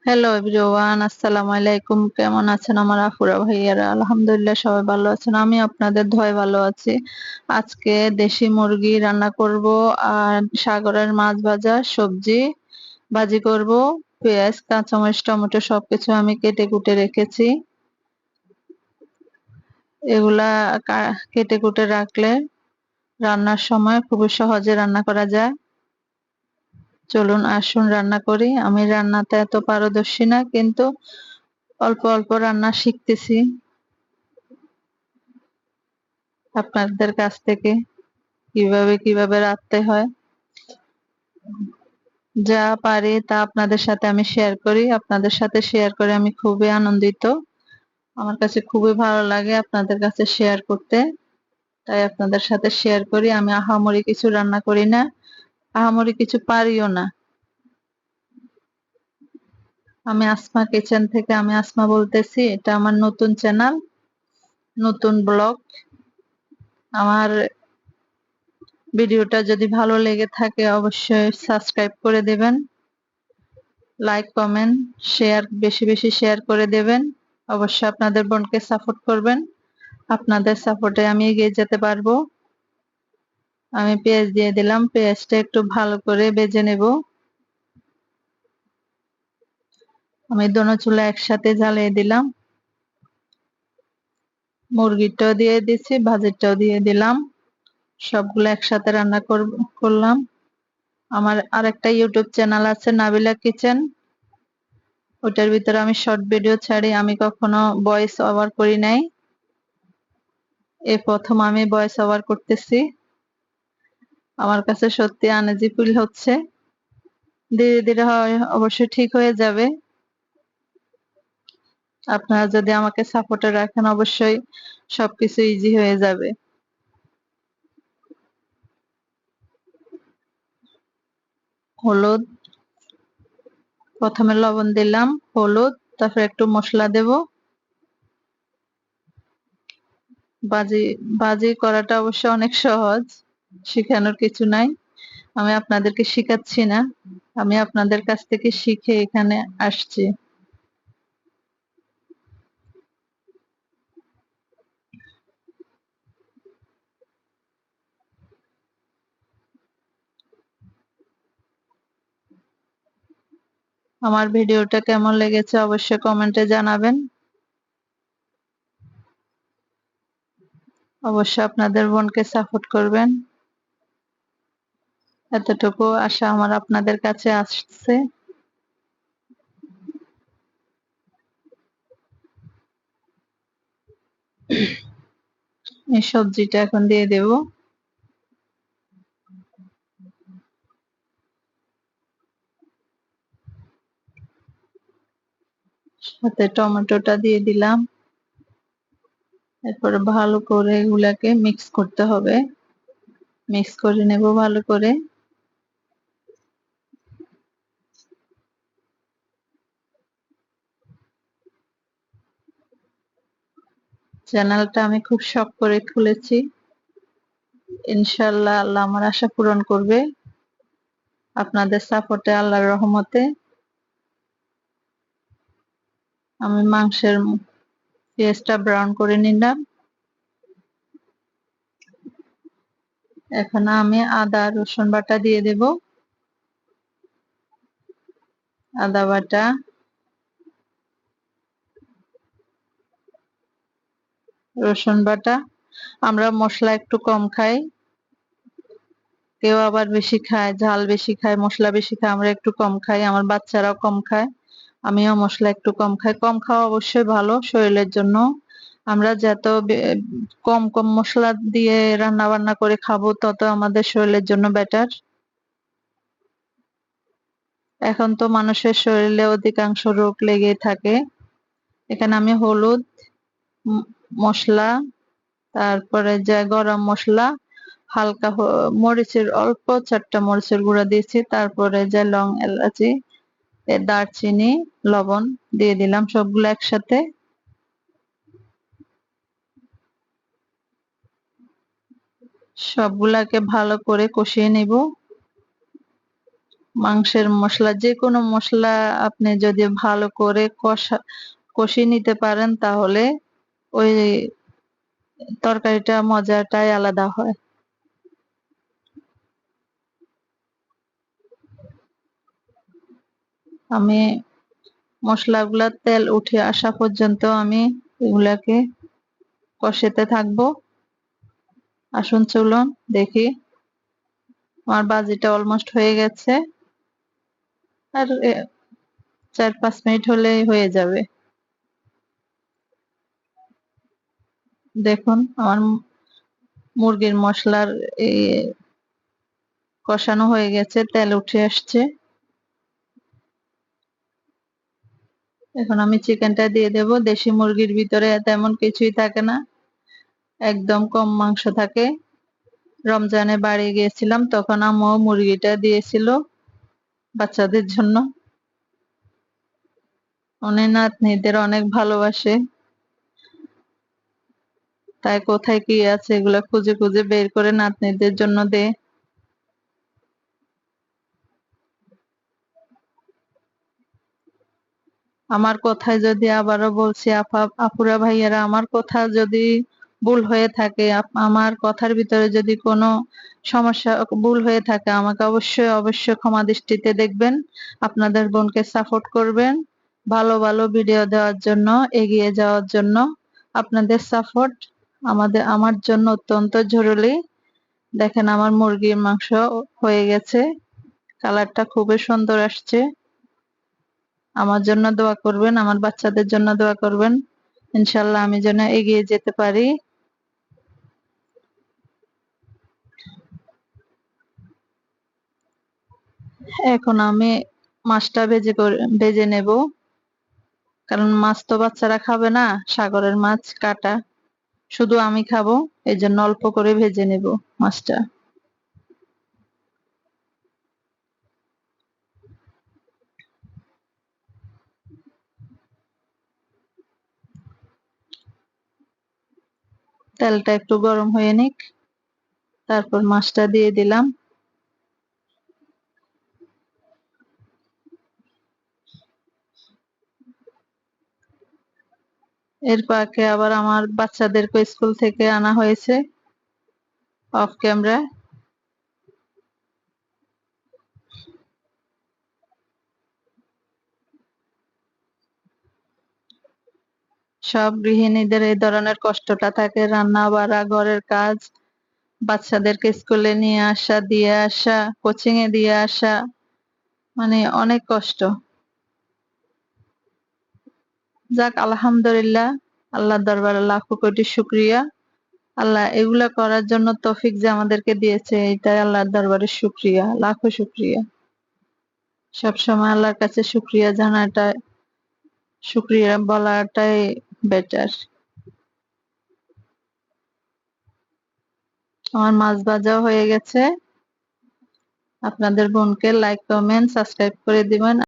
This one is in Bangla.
হ্যালো এভরিওয়ান, আসসালামু আলাইকুম। কেমন আছেন আমার আপুরা ভাইয়ারা? আলহামদুলিল্লাহ সবাই ভালো আছেন। আমি আপনাদের দোয়ায় ভালো আছি। আজকে দেশি মুরগি রান্না করব আর সাগরের মাছ ভাজা, সবজি ভাজি করব। পেঁয়াজ, কাঁচামরিচ, টমেটো সবকিছু আমি কেটে কুটে রেখেছি। এগুলা কেটে কুটে রাখলে রান্নার সময় খুবই সহজে রান্না করা যায়। চলুন আসুন রান্না করি। আমি রান্নাতে এত পারদর্শী না, কিন্তু অল্প অল্প রান্না শিখতেছি আপনাদের কাছ থেকে, কিভাবে কিভাবে রাঁধতে হয়। যা পারি তা আপনাদের সাথে আমি শেয়ার করি। আপনাদের সাথে শেয়ার করে আমি খুবই আনন্দিত। আমার কাছে খুবই ভালো লাগে আপনাদের কাছে শেয়ার করতে, তাই আপনাদের সাথে শেয়ার করি। আমি আহামরি কিছু রান্না করি না, আহামরি কিছু পারিও না। আমি আসমা কিচেন থেকে, আমি আসমা বলতেছি। এটা আমার নতুন চ্যানেল, নতুন ব্লগ। আমার ভিডিওটা যদি ভালো লেগে থাকে অবশ্যই সাবস্ক্রাইব করে দেবেন, লাইক কমেন্ট শেয়ার বেশি বেশি শেয়ার করে দেবেন। অবশ্যই আপনাদের বোনকে সাপোর্ট করবেন। আপনাদের সাপোর্টে আমি এগিয়ে যেতে পারবো। আমি পেঁয়াজ দিয়ে দিলাম, পেঁয়াজটা একটু ভালো করে ভেজে নেব। আমি দোনো চুলা একসাথে জ্বালিয়ে দিলাম। মুরগিটাও দিয়ে দিচ্ছি, ভাজিটাও দিয়ে দিলাম। সবগুলো একসাথে রান্না করলাম। আমার আরেকটা ইউটিউব চ্যানেল আছে, নাবিলা কিচেন। ওটার ভিতরে আমি শর্ট ভিডিও ছাড়ি। আমি কখনো ভয়েস ওভার করি নাই, এই প্রথম আমি ভয়েস ওভার করতেছি। আমার কাছে সত্যি আনইজি ফিল হচ্ছে। ধীরে ধীরে হয় অবশ্যই ঠিক হয়ে যাবে। আপনারা যদি আমাকে সাপোর্টে রাখেন অবশ্যই সবকিছু ইজি হয়ে যাবে। হলুদ, প্রথমে লবণ দিলাম, হলুদ, তারপর একটু মশলা দেব। বাজি বাজি করাটা অবশ্য অনেক সহজ, শিখানোর কিছু নাই। আমি আপনাদেরকে শিখাচ্ছি না, আমি আপনাদের কাছ থেকে শিখে এখানে আসছি। আমার ভিডিওটা কেমন লেগেছে অবশ্যই কমেন্টে জানাবেন। অবশ্যই আপনাদের বোনকে সাপোর্ট করবেন, এতটুকু আশা আমার আপনাদের কাছে আসছে। এই সবজিটা এখন দিয়ে দেব। সাথে টমেটোটা দিয়ে দিলাম। এরপরে ভালো করে এগুলাকে মিক্স করতে হবে, মিক্স করে নেব ভালো করে। চ্যানেলটা আমি খুব শখ করে খুলেছি, ইনশাল্লাহ আল্লাহ আমার আশা পূরণ করবে আপনাদের সাপোর্টে, আল্লাহর রহমতে। আমি মাংসের পেঁয়াজটা ব্রাউন করে নিলাম। এখন আমি আদা রসুন বাটা দিয়ে দেব। আদা বাটা, রসুন বাটা। আমরা মশলা একটু কম খাই, কেউ আবার বেশি খায়, ঝাল বেশি খায়, মশলা বেশি খায়। আমরা একটু কম খাই, আমার বাচ্চারাও কম খায়, আমিও মশলা একটু কম খাই। কম খাওয়া অবশ্যই ভালো শরীরের জন্য। আমরা যত কম কম মশলা দিয়ে রান্না বান্না করে খাবো তত আমাদের শরীরের জন্য বেটার। এখন তো মানুষের শরীরে অধিকাংশ রোগ লেগেই থাকে। এখানে আমি হলুদ, ম- মশলা, তারপরে যে গরম মশলা, হালকা মরিচের অল্প 4টা মরিচের গুঁড়া দিয়েছি, তারপরে যে লং, এলাচি, দারচিনি, লবণ দিয়ে দিলাম সবগুলো একসাথে। সবগুলাকে ভালো করে কষিয়ে নিব। মাংসের মশলা, যে কোনো মশলা আপনি যদি ভালো করে কষিয়ে নিতে পারেন তাহলে ওই তরকারিটা মজাটাই আলাদা হয়। আমি মশলাগুলা তেল উঠে আসা পর্যন্ত আমি এগুলাকে কষাতে থাকবো। আসুন চলুন দেখি, আমার ভাজিটা অলমোস্ট হয়ে গেছে। আর 4-5 মিনিট হলেই হয়ে যাবে। দেখুন আমার মুরগির মশলার এই কষানো হয়ে গেছে, তেল উঠে আসছে। এখন আমি চিকেনটা দিয়ে দেব। দেশি মুরগির ভিতরে তেমন কিছুই থাকে না, একদম কম মাংস থাকে। রমজানে বাড়ি গিয়েছিলাম তখন আম্মু মুরগিটা দিয়েছিল বাচ্চাদের জন্য। উনি নাতনিদের অনেক ভালোবাসে, তাই কোথায় কি আছে এগুলা খুঁজে খুঁজে বের করে নাতনিদের জন্য দেয়। আমার কথায় যদি, আবারও বলছি আপুরা ভাইয়ারা, আমার কথা যদি ভুল হয়ে থাকে, আমার কথার ভিতরে যদি কোনো সমস্যা ভুল হয়ে থাকে, আমাকে অবশ্যই অবশ্যই ক্ষমা দৃষ্টিতে দেখবেন। আপনাদের বোনকে সাপোর্ট করবেন, ভালো ভালো ভিডিও দেওয়ার জন্য, এগিয়ে যাওয়ার জন্য। আপনাদের সাপোর্ট আমার জন্য অত্যন্ত জরুরি। দেখেন আমার মুরগির মাংস হয়ে গেছে, কালারটা খুবই সুন্দর আসছে। আমার জন্য দোয়া করবেন, আমার বাচ্চাদের জন্য দোয়া করবেন, ইনশাল্লাহ আমি যেন এগিয়ে যেতে পারি। এখন আমি মাছটা ভেজে নেব, কারণ মাছ তো বাচ্চারা খাবে না, সাগরের মাছ কাটা, শুধু আমি খাবো। এই জন্য অল্প করে ভেজে নেব মাছটা। তেলটা একটু গরম হয়ে নিক, তারপর মাছটা দিয়ে দিলাম। এর ফাঁকে আবার আমার বাচ্চাদেরকে স্কুল থেকে আনা হয়েছে অফ ক্যামেরা। সব গৃহিণীদের এই ধরনের কষ্টটা থাকে, রান্না বাড়া, ঘরের কাজ, বাচ্চাদেরকে স্কুলে নিয়ে আসা, দিয়ে আসা, কোচিং এ দিয়ে আসা, মানে অনেক কষ্ট। যাক আলহামদুলিল্লাহ, আল্লাহর দরবারে লাখো কোটি শুকরিয়া। আল্লাহ এগুলা করার জন্য তৌফিক যে আমাদেরকে দিয়েছে, এটাই আল্লাহর দরবারে শুকরিয়া, লাখো শুকরিয়া। সবসময় আল্লাহর কাছে শুকরিয়া জানাটা, শুকরিয়া বলাটাই বেটার। আমার মাছ ভাজাও হয়ে গেছে। আপনাদের বোনকে লাইক কমেন্ট সাবস্ক্রাইব করে দিবেন।